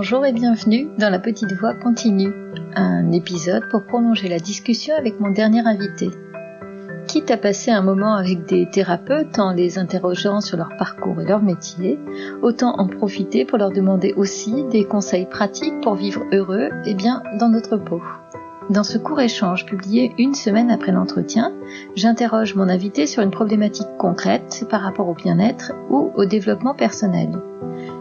Bonjour et bienvenue dans La Petite Voix continue, un épisode pour prolonger la discussion avec mon dernier invité. Quitte à passer un moment avec des thérapeutes en les interrogeant sur leur parcours et leur métier, autant en profiter pour leur demander aussi des conseils pratiques pour vivre heureux et bien dans notre peau. Dans ce court échange publié une semaine après l'entretien, j'interroge mon invité sur une problématique concrète par rapport au bien-être ou au développement personnel.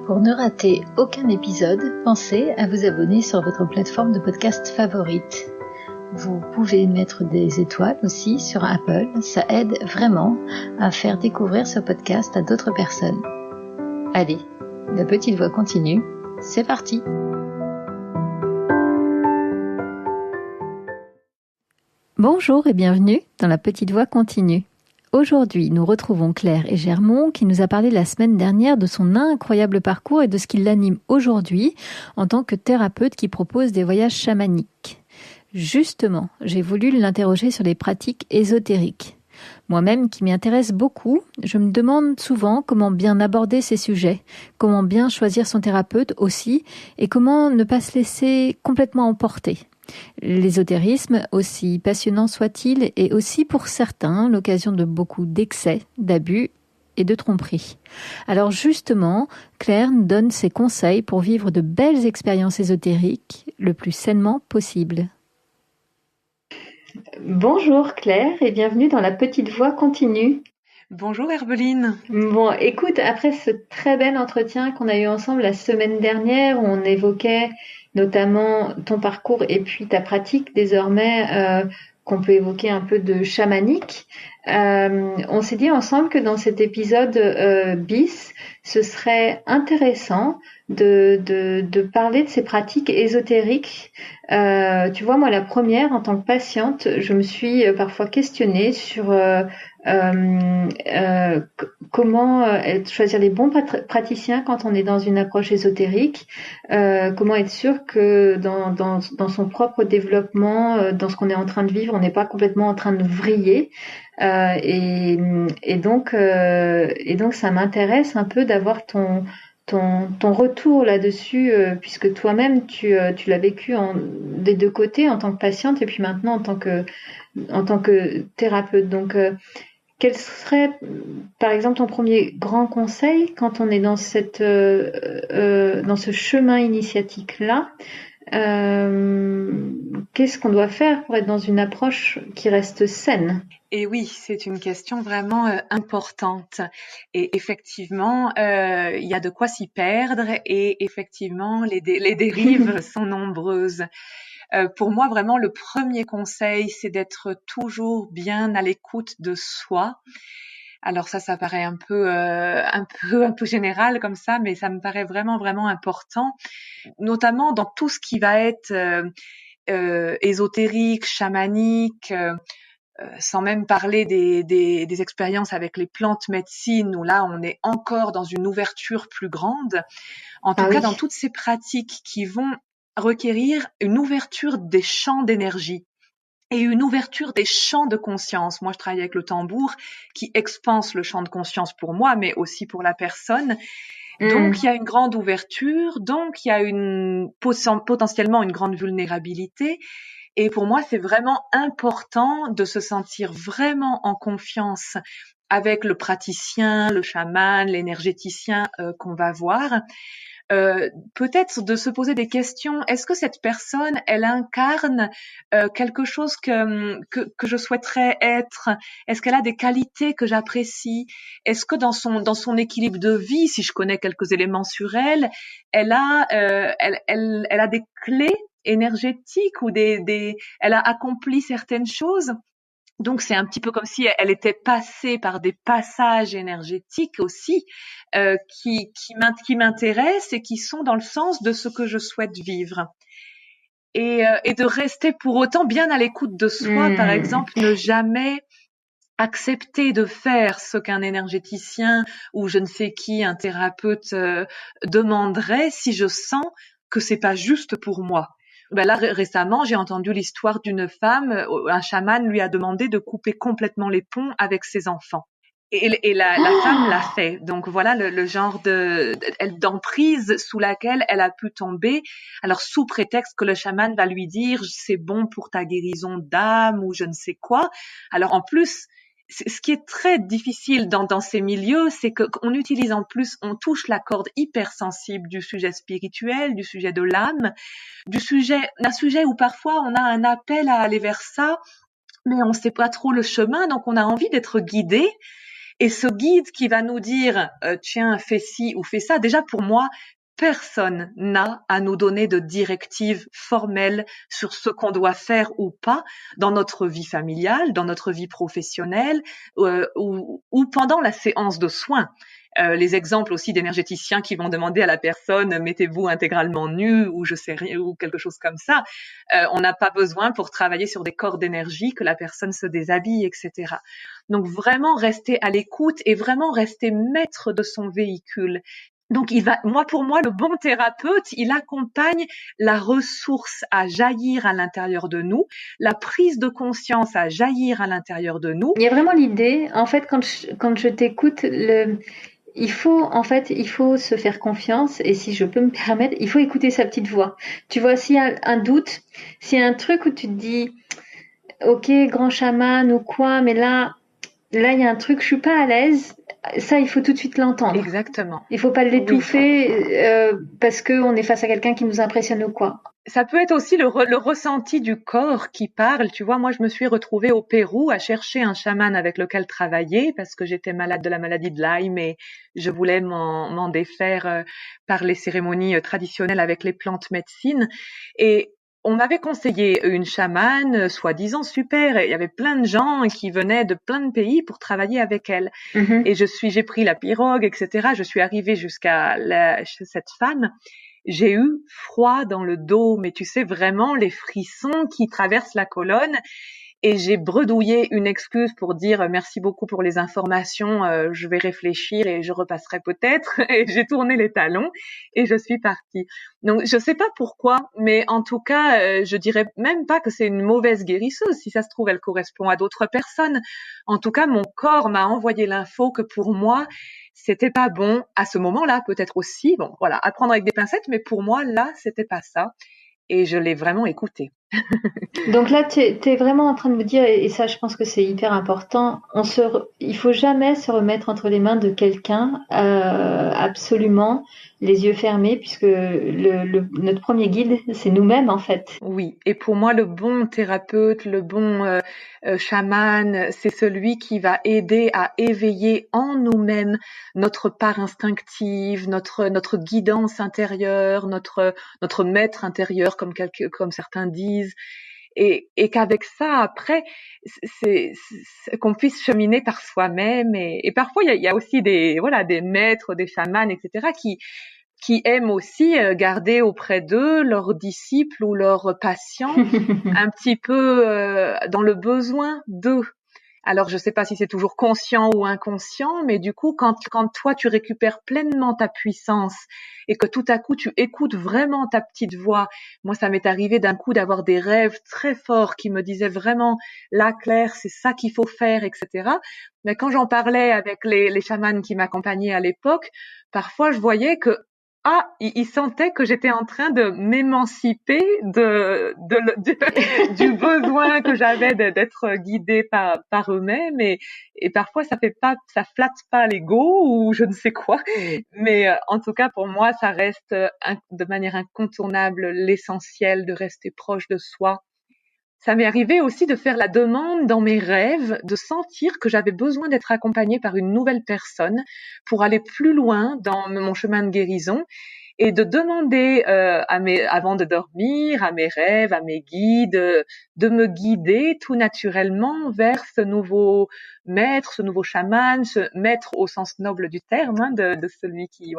Pour ne rater aucun épisode, pensez à vous abonner sur votre plateforme de podcast favorite. Vous pouvez mettre des étoiles aussi sur Apple, ça aide vraiment à faire découvrir ce podcast à d'autres personnes. Allez, La Petite Voix continue, c'est parti! Bonjour et bienvenue dans La Petite Voix continue. Aujourd'hui, nous retrouvons Claire et Germont qui nous a parlé la semaine dernière de son incroyable parcours et de ce qui l'anime aujourd'hui en tant que thérapeute qui propose des voyages chamaniques. Justement, j'ai voulu l'interroger sur les pratiques ésotériques. Moi-même qui m'y intéresse beaucoup, je me demande souvent comment bien aborder ces sujets, comment bien choisir son thérapeute aussi et comment ne pas se laisser complètement emporter. L'ésotérisme, aussi passionnant soit-il, est aussi pour certains l'occasion de beaucoup d'excès, d'abus et de tromperies. Alors justement, Claire nous donne ses conseils pour vivre de belles expériences ésotériques le plus sainement possible. Bonjour Claire et bienvenue dans La Petite Voix continue. Bonjour Herbeline. Bon, écoute, après ce très bel entretien qu'on a eu ensemble la semaine dernière où on évoquait notamment ton parcours et puis ta pratique désormais qu'on peut évoquer un peu de chamanique, on s'est dit ensemble que dans cet épisode bis, ce serait intéressant de parler de ces pratiques ésotériques. Tu vois, moi, la première, en tant que patiente, je me suis parfois questionnée sur comment choisir les bons praticiens quand on est dans une approche ésotérique, comment être sûr que dans son propre développement, dans ce qu'on est en train de vivre, on n'est pas complètement en train de vriller. Et donc ça m'intéresse un peu d'avoir ton retour là-dessus, puisque toi-même tu l'as vécu des deux côtés en tant que patiente et puis maintenant en tant que thérapeute. Donc quel serait, par exemple, ton premier grand conseil quand on est dans dans ce chemin initiatique-là? Qu'est-ce qu'on doit faire pour être dans une approche qui reste saine? Et oui, c'est une question vraiment importante. Et effectivement, il y a de quoi s'y perdre et effectivement, les dérives sont nombreuses. Pour moi, vraiment, le premier conseil, c'est d'être toujours bien à l'écoute de soi. Alors ça paraît un peu général comme ça, mais ça me paraît vraiment, vraiment important, notamment dans tout ce qui va être ésotérique, chamanique, sans même parler des expériences avec les plantes médecines où là on est encore dans une ouverture plus grande. En tout cas, dans toutes ces pratiques qui vont requérir une ouverture des champs d'énergie et une ouverture des champs de conscience. Moi, je travaille avec le tambour qui expanse le champ de conscience pour moi, mais aussi pour la personne. Donc, il y a une grande ouverture, donc il y a potentiellement une grande vulnérabilité. Et pour moi, c'est vraiment important de se sentir vraiment en confiance avec le praticien, le chaman, l'énergéticien qu'on va voir. Peut-être de se poser des questions. Est-ce que cette personne, elle incarne quelque chose que je souhaiterais être? Est-ce qu'elle a des qualités que j'apprécie? Est-ce que dans son équilibre de vie, si je connais quelques éléments sur elle, elle a des clés énergétiques ou elle a accompli certaines choses? Donc c'est un petit peu comme si elle était passée par des passages énergétiques aussi qui m'intéressent et qui sont dans le sens de ce que je souhaite vivre. Et de rester pour autant bien à l'écoute de soi, par exemple, ne jamais accepter de faire ce qu'un énergéticien ou je ne sais qui, un thérapeute demanderait si je sens que c'est pas juste pour moi. Ben là, récemment, j'ai entendu l'histoire d'une femme, un chaman lui a demandé de couper complètement les ponts avec ses enfants. Et la femme l'a fait. Donc voilà le genre d'emprise sous laquelle elle a pu tomber. Alors sous prétexte que le chaman va lui dire c'est bon pour ta guérison d'âme ou je ne sais quoi. Alors en plus, ce qui est très difficile dans ces milieux, c'est qu'on utilise en plus, on touche la corde hypersensible du sujet spirituel, du sujet de l'âme, d'un sujet où parfois on a un appel à aller vers ça, mais on ne sait pas trop le chemin, donc on a envie d'être guidé. Et ce guide qui va nous dire tiens, fais ci ou fais ça, déjà pour moi, personne n'a à nous donner de directives formelles sur ce qu'on doit faire ou pas dans notre vie familiale, dans notre vie professionnelle ou pendant la séance de soins. Les exemples aussi d'énergéticiens qui vont demander à la personne mettez-vous intégralement nu ou je sais rien ou quelque chose comme ça. On n'a pas besoin pour travailler sur des corps d'énergie que la personne se déshabille, etc. Donc vraiment rester à l'écoute et vraiment rester maître de son véhicule. Donc pour moi, le bon thérapeute, il accompagne la ressource à jaillir à l'intérieur de nous, la prise de conscience à jaillir à l'intérieur de nous. Il y a vraiment l'idée, en fait, quand je t'écoute, il faut se faire confiance et si je peux me permettre, il faut écouter sa petite voix. Tu vois, s'il y a un doute, s'il y a un truc où tu te dis, ok, grand chaman ou quoi, mais là, il y a un truc, je suis pas à l'aise. Ça, il faut tout de suite l'entendre. Exactement. Il faut pas l'étouffer parce que on est face à quelqu'un qui nous impressionne ou quoi. Ça peut être aussi le ressenti du corps qui parle. Tu vois, moi, je me suis retrouvée au Pérou à chercher un chaman avec lequel travailler parce que j'étais malade de la maladie de Lyme et je voulais m'en défaire par les cérémonies traditionnelles avec les plantes médecines. Et on m'avait conseillé une chamane, soi-disant super. Il y avait plein de gens qui venaient de plein de pays pour travailler avec elle. Mhm. Et j'ai pris la pirogue, etc. Je suis arrivée jusqu'à cette femme. J'ai eu froid dans le dos, mais tu sais vraiment les frissons qui traversent la colonne. Et j'ai bredouillé une excuse pour dire merci beaucoup pour les informations, je vais réfléchir et je repasserai peut-être. Et j'ai tourné les talons et je suis partie. Donc je sais pas pourquoi, mais en tout cas, je dirais même pas que c'est une mauvaise guérisseuse. Si ça se trouve, elle correspond à d'autres personnes. En tout cas, mon corps m'a envoyé l'info que pour moi, c'était pas bon à ce moment-là. Peut-être aussi, bon, voilà, à prendre avec des pincettes, mais pour moi là, c'était pas ça. Et je l'ai vraiment écouté. Donc là, tu es vraiment en train de me dire, et ça, je pense que c'est hyper important, il faut jamais se remettre entre les mains de quelqu'un, absolument, les yeux fermés, puisque notre premier guide, c'est nous-mêmes, en fait. Oui, et pour moi, le bon thérapeute, le bon chaman, c'est celui qui va aider à éveiller en nous-mêmes notre part instinctive, notre guidance intérieure, notre maître intérieur, comme certains disent, et qu'avec ça, après, c'est qu'on puisse cheminer par soi-même. Et parfois, il y a aussi des maîtres, des chamans, etc., qui aiment aussi garder auprès d'eux leurs disciples ou leurs patients un petit peu dans le besoin d'eux. Alors, je ne sais pas si c'est toujours conscient ou inconscient, mais du coup, quand toi, tu récupères pleinement ta puissance et que tout à coup, tu écoutes vraiment ta petite voix. Moi, ça m'est arrivé d'un coup d'avoir des rêves très forts qui me disaient vraiment, là, Claire, c'est ça qu'il faut faire, etc. Mais quand j'en parlais avec les chamans qui m'accompagnaient à l'époque, parfois, je voyais que ils sentaient que j'étais en train de m'émanciper du besoin que j'avais d'être guidée par eux-mêmes et parfois ça flatte pas l'ego ou je ne sais quoi. Mais en tout cas pour moi ça reste de manière incontournable l'essentiel de rester proche de soi. Ça m'est arrivé aussi de faire la demande dans mes rêves, de sentir que j'avais besoin d'être accompagnée par une nouvelle personne pour aller plus loin dans mon chemin de guérison et de demander avant de dormir, à mes rêves, à mes guides, de me guider tout naturellement vers ce nouveau maître, ce nouveau chaman, ce maître au sens noble du terme, hein, de celui qui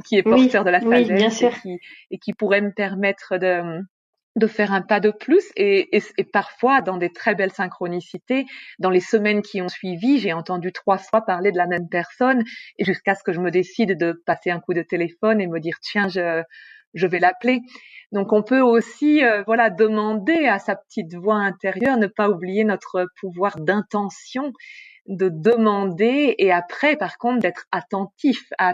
qui est porteur de la sagesse bien sûr. et qui pourrait me permettre de faire un pas de plus et parfois dans des très belles synchronicités. Dans les semaines qui ont suivi, j'ai entendu 3 fois parler de la même personne et jusqu'à ce que je me décide de passer un coup de téléphone et me dire tiens, je vais l'appeler. Donc on peut aussi demander à sa petite voix intérieure, ne pas oublier notre pouvoir d'intention. de demander et après, par contre, d'être attentif à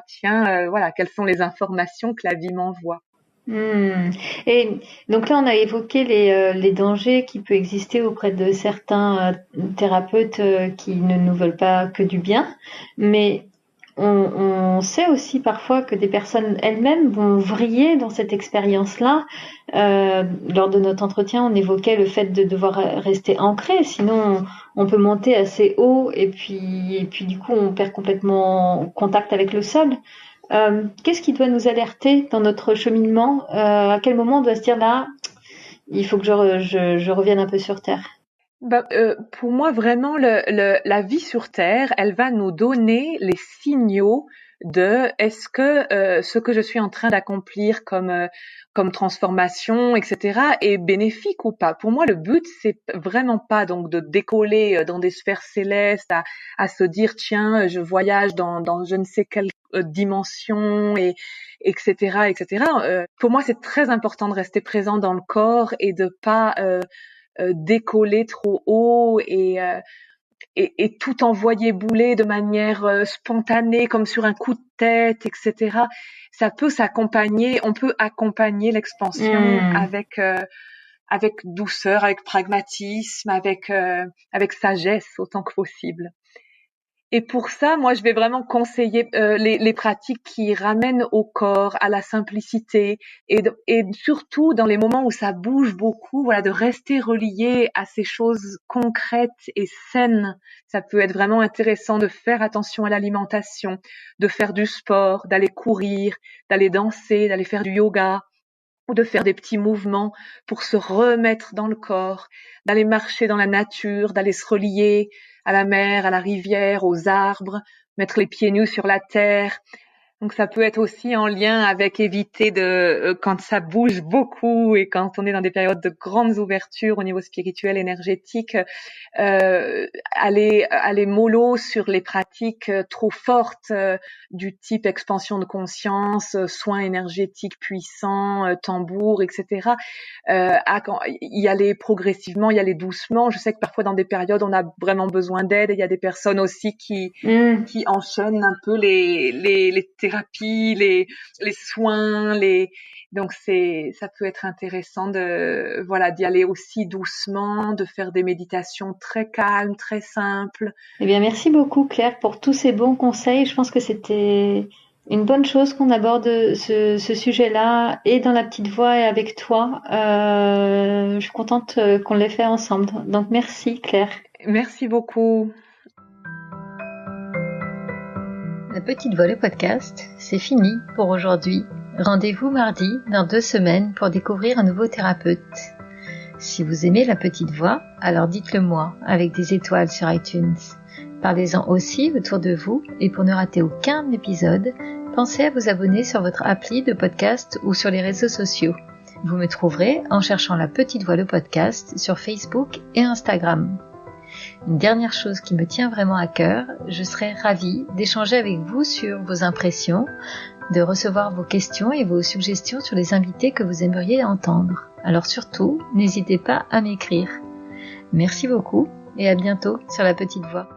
voilà, quelles sont les informations que la vie m'envoie. Et donc là, on a évoqué les dangers qui peuvent exister auprès de certains thérapeutes qui ne nous veulent pas que du bien, mais on sait aussi parfois que des personnes elles-mêmes vont vriller dans cette expérience-là. Lors de notre entretien, on évoquait le fait de devoir rester ancré, sinon on peut monter assez haut et puis du coup on perd complètement contact avec le sol. Qu'est-ce qui doit nous alerter dans notre cheminement? À quel moment on doit se dire là, il faut que je revienne un peu sur terre? Pour moi, vraiment, la vie sur Terre, elle va nous donner les signaux de est-ce que ce que je suis en train d'accomplir comme transformation, etc., est bénéfique ou pas. Pour moi, le but, c'est vraiment pas donc de décoller dans des sphères célestes, à se dire tiens, je voyage dans je ne sais quelle dimension et etc., etc. Pour moi, c'est très important de rester présent dans le corps et de pas décoller trop haut et tout envoyer bouler de manière spontanée comme sur un coup de tête, etc. Ça peut s'accompagner, on peut accompagner l'expansion avec douceur, avec pragmatisme, avec sagesse autant que possible. Et pour ça, moi, je vais vraiment conseiller les pratiques qui ramènent au corps, à la simplicité, et surtout dans les moments où ça bouge beaucoup, voilà, de rester relié à ces choses concrètes et saines. Ça peut être vraiment intéressant de faire attention à l'alimentation, de faire du sport, d'aller courir, d'aller danser, d'aller faire du yoga, ou de faire des petits mouvements pour se remettre dans le corps, d'aller marcher dans la nature, d'aller se relier à la mer, à la rivière, aux arbres, mettre les pieds nus sur la terre. Donc ça peut être aussi en lien avec éviter de quand ça bouge beaucoup et quand on est dans des périodes de grandes ouvertures au niveau spirituel, énergétique, aller mollo sur les pratiques trop fortes du type expansion de conscience, soins énergétiques puissants, tambour, etc. Y aller progressivement, y aller doucement. Je sais que parfois dans des périodes on a vraiment besoin d'aide et il y a des personnes aussi qui enchaînent un peu les thérapies, les soins, donc ça peut être intéressant d'y aller aussi doucement, de faire des méditations très calmes, très simples. Eh bien, merci beaucoup Claire pour tous ces bons conseils. Je pense que c'était une bonne chose qu'on aborde ce sujet-là et dans la petite voix et avec toi. Je suis contente qu'on l'ait fait ensemble. Donc merci Claire. Merci beaucoup. La petite voix, le podcast, c'est fini pour aujourd'hui. Rendez-vous mardi dans 2 semaines pour découvrir un nouveau thérapeute. Si vous aimez la petite voix, alors dites-le moi avec des étoiles sur iTunes. Parlez-en aussi autour de vous et pour ne rater aucun épisode, pensez à vous abonner sur votre appli de podcast ou sur les réseaux sociaux. Vous me trouverez en cherchant la petite voix, le podcast sur Facebook et Instagram. Une dernière chose qui me tient vraiment à cœur, je serais ravie d'échanger avec vous sur vos impressions, de recevoir vos questions et vos suggestions sur les invités que vous aimeriez entendre. Alors surtout, n'hésitez pas à m'écrire. Merci beaucoup et à bientôt sur la petite voix.